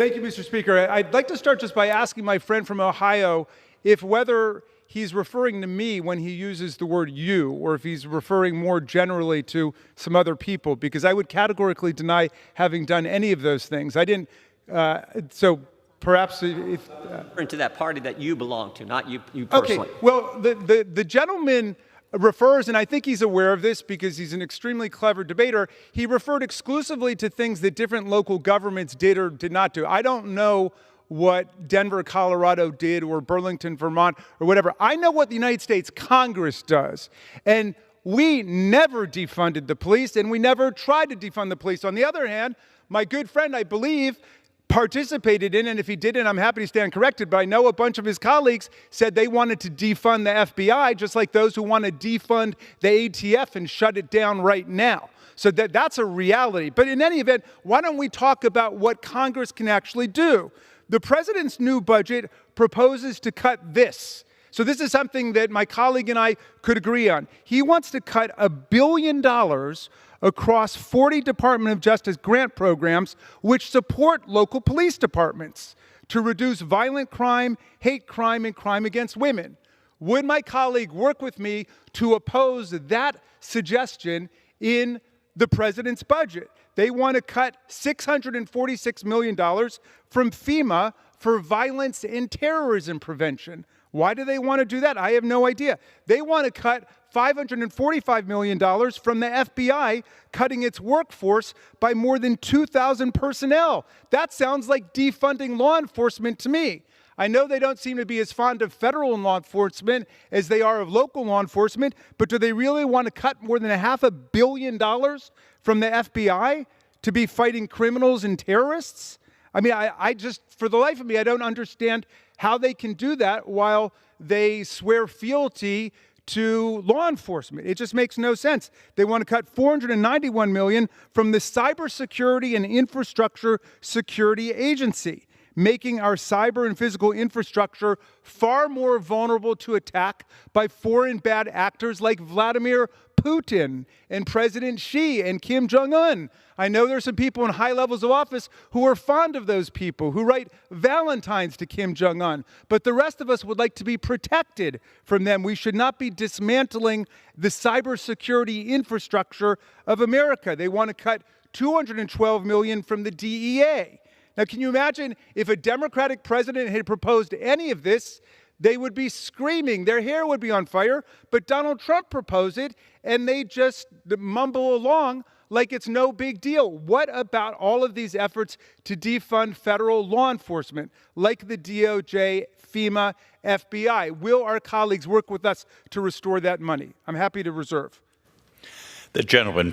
Thank you, Mr. Speaker. I'd like to start just by asking my friend from Ohio if whether he's referring to me when he uses the word you, or if he's referring more generally to some other people, because I would categorically deny having done any of those things. I didn't, so perhaps if... referring to that party that you belong to, not you personally. Okay, well, the gentleman refers, and I think he's aware of this because he's an extremely clever debater, he referred exclusively to things that different local governments did or did not do. I don't know what Denver, Colorado did, or Burlington, Vermont, or whatever. I know what the United States Congress does. And we never defunded the police, and we never tried to defund the police. On the other hand, my good friend, I believe, participated in, and if he didn't, I'm happy to stand corrected, but I know a bunch of his colleagues said they wanted to defund the FBI, just like those who want to defund the ATF and shut it down right now. So that's a reality. But in any event, why don't we talk about what Congress can actually do? The president's new budget proposes to cut this. So this is something that my colleague and I could agree on. He wants to cut $1 billion across 40 Department of Justice grant programs which support local police departments to reduce violent crime, hate crime, and crime against women. Would my colleague work with me to oppose that suggestion in the president's budget? They want to cut $646 million from FEMA for violence and terrorism prevention. Why do they want to do that? I have no idea. They want to cut $545 million from the FBI, cutting its workforce by more than 2,000 personnel. That sounds like defunding law enforcement to me. I know they don't seem to be as fond of federal law enforcement as they are of local law enforcement, but do they really want to cut more than $500 million from the FBI to be fighting criminals and terrorists? I mean, I just, for the life of me, I don't understand how they can do that while they swear fealty to law enforcement. It just makes no sense. They want to cut $491 million from the Cybersecurity and Infrastructure Security Agency, making our cyber and physical infrastructure far more vulnerable to attack by foreign bad actors like Vladimir Putin and President Xi and Kim Jong-un. I know there's some people in high levels of office who are fond of those people, who write Valentines to Kim Jong-un, but the rest of us would like to be protected from them. We should not be dismantling the cybersecurity infrastructure of America. They want to cut $212 million from the DEA. Now, can you imagine if a Democratic president had proposed any of this? They would be screaming. Their hair would be on fire. But Donald Trump proposed it, and they just mumble along like it's no big deal. What about all of these efforts to defund federal law enforcement, like the DOJ, FEMA, FBI? Will our colleagues work with us to restore that money? I'm happy to reserve. The gentleman